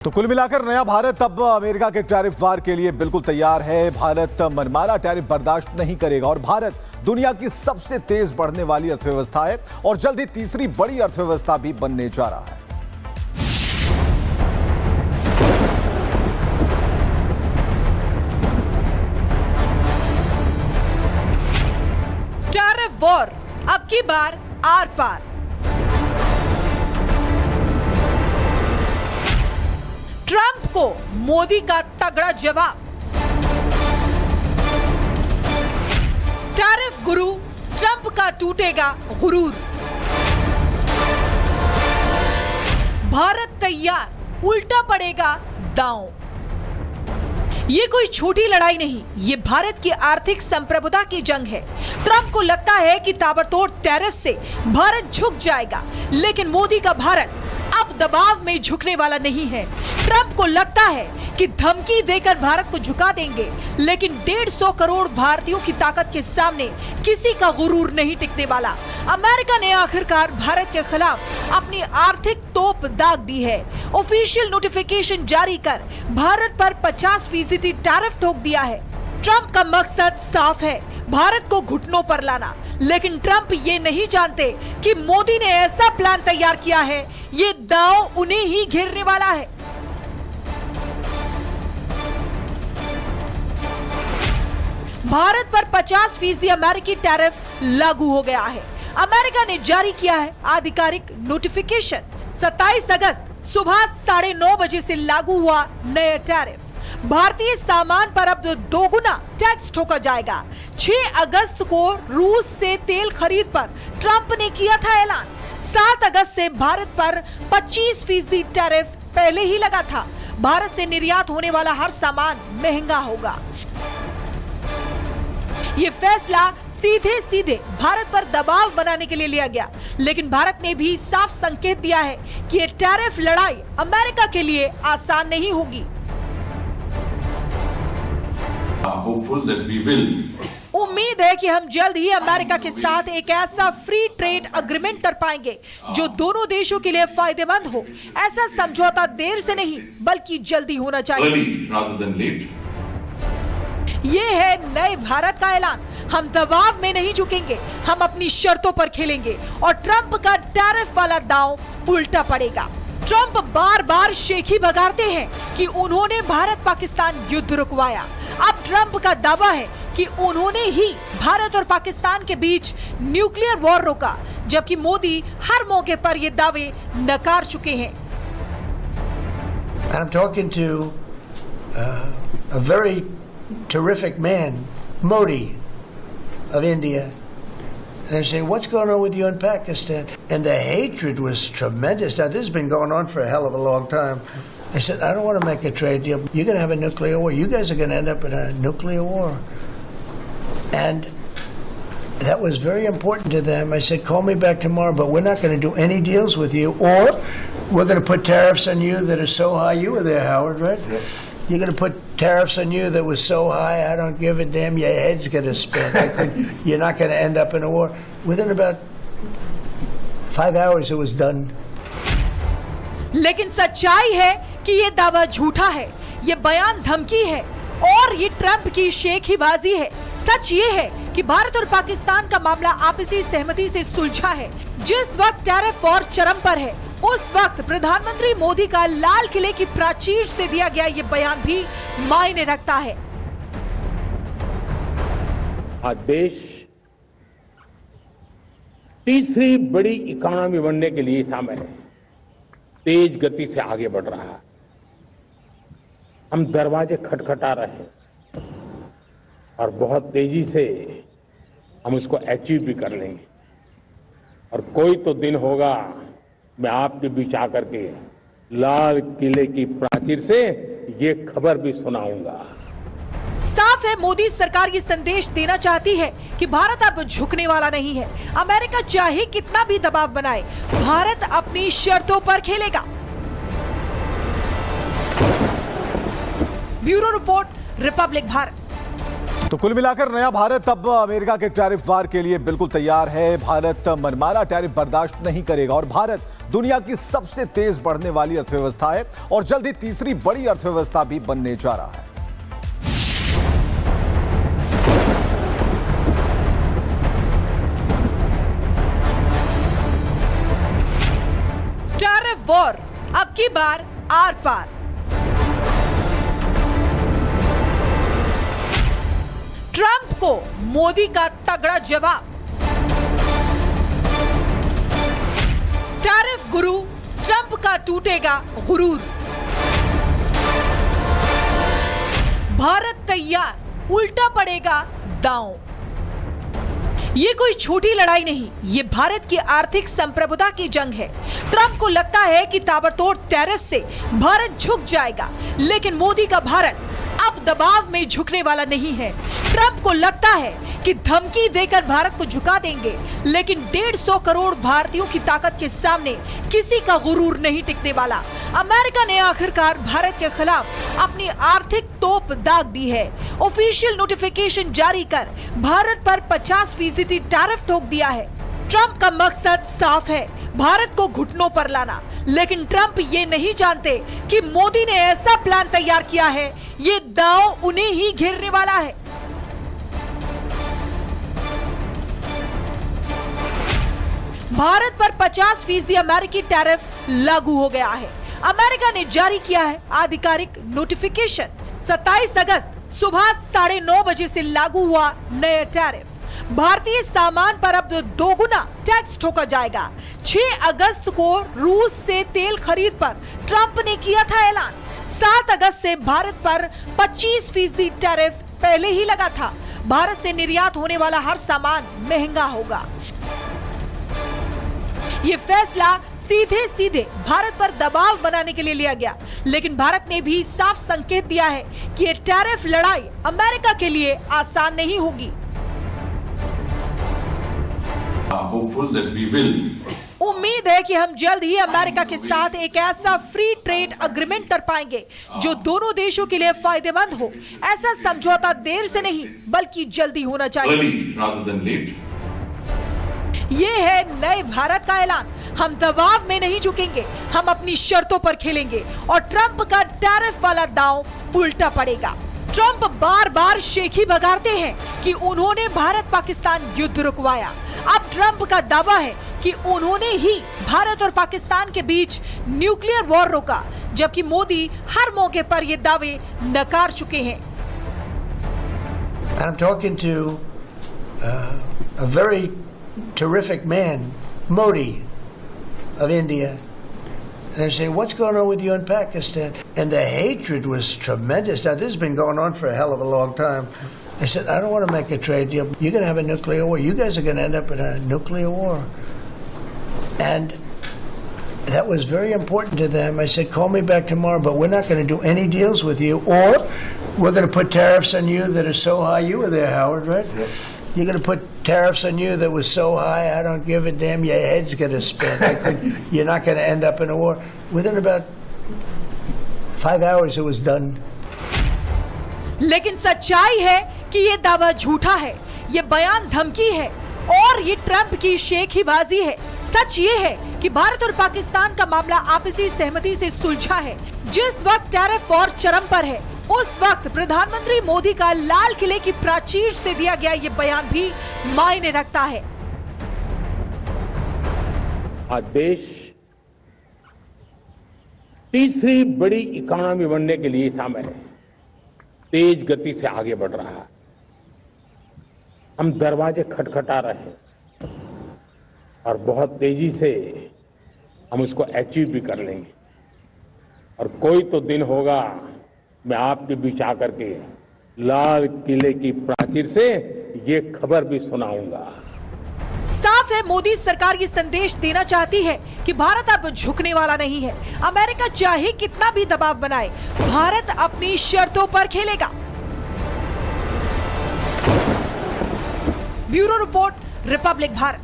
तो कुल मिलाकर नया भारत अब अमेरिका के टैरिफ वार के लिए बिल्कुल तैयार है। भारत मनमाना टैरिफ बर्दाश्त नहीं करेगा और भारत दुनिया की सबसे तेज बढ़ने वाली अर्थव्यवस्था है और जल्द ही तीसरी बड़ी अर्थव्यवस्था भी बनने जा रहा है। टैरिफ वॉर अब की बार आर पार। ट्रंप को मोदी का तगड़ा जवाब। टैरिफ गुरु ट्रंप का टूटेगा गुरूर। भारत तैयार, उल्टा पड़ेगा दांव। ये कोई छोटी लड़ाई नहीं, ये भारत की आर्थिक संप्रभुता की जंग है। ट्रंप को लगता है कि ताबड़तोड़ टैरिफ से भारत झुक जाएगा, लेकिन मोदी का भारत अब दबाव में झुकने वाला नहीं है। ट्रंप को लगता है कि धमकी देकर भारत को झुका देंगे, लेकिन 150 करोड़ भारतीयों की ताकत के सामने किसी का गुरूर नहीं टिकने वाला। अमेरिका ने आखिरकार भारत के खिलाफ अपनी आर्थिक तोप दाग दी है। ऑफिशियल नोटिफिकेशन जारी कर भारत पर 50% टैरिफ ठोक दिया है। ट्रंप का मकसद साफ है, भारत को घुटनों पर लाना। लेकिन ट्रंप ये नहीं जानते कि मोदी ने ऐसा प्लान तैयार किया है, ये दांव उन्हें ही घेरने वाला है। भारत पर 50% अमेरिकी टैरिफ लागू हो गया है। अमेरिका ने जारी किया है आधिकारिक नोटिफिकेशन। 27 अगस्त सुबह 9:30 बजे से लागू हुआ नया टैरिफ। भारतीय सामान पर अब दोगुना टैक्स ठोका जाएगा। 6 अगस्त को रूस से तेल खरीद पर ट्रंप ने किया था ऐलान। 7 अगस्त से भारत पर 25% टैरिफ पहले ही लगा था। भारत से निर्यात होने वाला हर सामान महंगा होगा। ये फैसला सीधे सीधे भारत पर दबाव बनाने के लिए लिया गया, लेकिन भारत ने भी साफ संकेत दिया है कि ये टैरिफ लड़ाई अमेरिका के लिए आसान नहीं होगी। उम्मीद है कि हम जल्द ही अमेरिका के साथ एक ऐसा फ्री ट्रेड एग्रीमेंट कर पाएंगे जो दोनों देशों के लिए फायदेमंद हो। ऐसा समझौता देर से नहीं बल्कि जल्दी होना चाहिए। ये है नए भारत का ऐलान। हम दबाव में नहीं झुकेंगे, हम अपनी शर्तों पर खेलेंगे और ट्रंप का टैरिफ वाला दांव उल्टा पड़ेगा। ट्रंप बार बार शेखी बघारते हैं कि उन्होंने भारत पाकिस्तान युद्ध रुकवाया। अब ट्रंप का दावा है कि उन्होंने ही भारत और पाकिस्तान के बीच न्यूक्लियर वॉर रोका, जबकि मोदी हर मौके पर ये दावे नकार चुके हैं। I'm talking to a very terrific man, Modi of India. And I say, what's going on with you in Pakistan? And the hatred was tremendous. Now, this has been going on for a hell of a long time. I said, I don't want to make a trade deal. You're going to have a nuclear war. You guys are going to end up in a nuclear war. And that was very important to them. I said, call me back tomorrow, but we're not going to do any deals with you, or we're going to put tariffs on you that are so high. You were there, Howard, right? Yep. You're going to put tariffs on you that was so high, I don't give a damn. Your head's going to spin. You're not going to end up in a war. Within about 5 hours, it was done. लेकिन सच्चाई है कि ये दावा झूठा है, ये बयान धमकी है और ये ट्रंप की शेखीबाजी है। सच ये है कि भारत और पाकिस्तान का मामला आपसी सहमति से सुलझा है। जिस वक्त टैरिफ वॉर चरम पर है, उस वक्त प्रधानमंत्री मोदी का लाल किले की प्राचीर से दिया गया ये बयान भी मायने रखता है। आज देश तीसरी बड़ी इकोनॉमी बनने के लिए शामिल है, तेज गति से आगे बढ़ रहा है। हम दरवाजे खटखटा रहे हैं और बहुत तेजी से हम उसको अचीव भी कर लेंगे। और कोई तो दिन होगा, मैं आपके बीच आकर के लाल किले की प्राचीर से ये खबर भी सुनाऊंगा। साफ है, मोदी सरकार ये संदेश देना चाहती है कि भारत अब झुकने वाला नहीं है। अमेरिका चाहे कितना भी दबाव बनाए, भारत अपनी शर्तों पर खेलेगा। Bureau report, Republic Bharat. तो कुल मिलाकर नया भारत अब अमेरिका के टैरिफ वार के लिए बिल्कुल तैयार है। भारत मनमाना टैरिफ बर्दाश्त नहीं करेगा और भारत दुनिया की सबसे तेज बढ़ने वाली अर्थव्यवस्था है और जल्द ही तीसरी बड़ी अर्थव्यवस्था भी बनने जा रहा है। टैरिफ वॉर अब की बार आर पार। ट्रंप को मोदी का तगड़ा जवाब। टैरिफ गुरु ट्रंप का टूटेगा गुरूर। भारत तैयार उल्टा पड़ेगा दांव। ये कोई छोटी लड़ाई नहीं, ये भारत की आर्थिक संप्रभुता की जंग है। ट्रंप को लगता है कि ताबड़तोड़ टैरिफ से भारत झुक जाएगा, लेकिन मोदी का भारत अब दबाव में झुकने वाला नहीं है। ट्रंप को लगता है कि धमकी देकर भारत को झुका देंगे, लेकिन 150 करोड़ भारतीयों की ताकत के सामने किसी का गुरूर नहीं टिकने वाला। अमेरिका ने आखिरकार भारत के खिलाफ अपनी आर्थिक तोप दाग दी है। ऑफिशियल नोटिफिकेशन जारी कर भारत पर 50% टैरिफ ठोक दिया है। ट्रंप का मकसद साफ है, भारत को घुटनों पर लाना। लेकिन ट्रंप ये नहीं जानते कि मोदी ने ऐसा प्लान तैयार किया है, ये दांव उन्हें ही घेरने वाला है। भारत पर 50% अमेरिकी टैरिफ लागू हो गया है। अमेरिका ने जारी किया है आधिकारिक नोटिफिकेशन। 27 अगस्त सुबह 9:30 बजे से लागू हुआ नया टैरिफ। भारतीय सामान पर अब 2 गुना टैक्स ठोका जाएगा। 6 अगस्त को रूस से तेल खरीद पर ट्रंप ने किया था ऐलान। 7 अगस्त से भारत पर 25% टैरिफ पहले ही लगा था। भारत से निर्यात होने वाला हर सामान महंगा होगा। ये फैसला सीधे सीधे भारत पर दबाव बनाने के लिए लिया गया, लेकिन भारत ने भी साफ संकेत दिया है कि ये टैरिफ लड़ाई अमेरिका के लिए आसान नहीं होगी। उम्मीद है कि हम जल्द ही अमेरिका के साथ एक ऐसा फ्री ट्रेड एग्रीमेंट कर पाएंगे जो दोनों देशों के लिए फायदेमंद हो। ऐसा समझौता देर से नहीं बल्कि जल्दी होना चाहिए। ये है नए भारत का ऐलान। हम दबाव में नहीं झुकेंगे, हम अपनी शर्तों पर खेलेंगे और ट्रंप का टैरिफ वाला दांव उल्टा पड़ेगा। ट्रंप बार बार शेखी बघारते हैं कि उन्होंने भारत पाकिस्तान युद्ध रुकवाया। अब ट्रंप का दावा है कि उन्होंने ही भारत और पाकिस्तान के बीच न्यूक्लियर वॉर रोका, जबकि मोदी हर मौके पर ये दावे नकार चुके हैं। I'm talking to a very terrific man, Modi of India. And I say, what's going on with you in Pakistan? And the hatred was tremendous. Now, this has been going on for a hell of a long time. I said, I don't want to make a trade deal. You're going to have a nuclear war. You guys are going to end up in a nuclear war. And that was very important to them. I said, call me back tomorrow, but we're not going to do any deals with you, or we're going to put tariffs on you that are so high. You were there, Howard, right? Yep. You're going to put tariffs on you that was so high, I don't give a damn, your head's going to spin. You're not going to end up in a war. Within about 5 hours, it was done. लेकिन सच्चाई है कि ये दावा झूठा है, ये बयान धमकी है और ये ट्रंप की शेखीबाजी है। सच ये है कि भारत और पाकिस्तान का मामला आपसी सहमति से सुलझा है। जिस वक्त टैरिफ वॉर चरम पर है, उस वक्त प्रधानमंत्री मोदी का लाल किले की प्राचीर से दिया गया ये बयान भी मायने रखता है। आज देश तीसरी बड़ी इकोनॉमी बनने के लिए सामने है, तेज गति से आगे बढ़ रहा है। हम दरवाजे खटखटा रहे हैं और बहुत तेजी से हम उसको अचीव भी कर लेंगे। और कोई तो दिन होगा, मैं आपके बीच आकर के लाल किले की प्राचीर से ये खबर भी सुनाऊंगा। साफ है, मोदी सरकार ये संदेश देना चाहती है कि भारत अब झुकने वाला नहीं है। अमेरिका चाहे कितना भी दबाव बनाए, भारत अपनी शर्तों पर खेलेगा। Bureau report, Republic Bharat.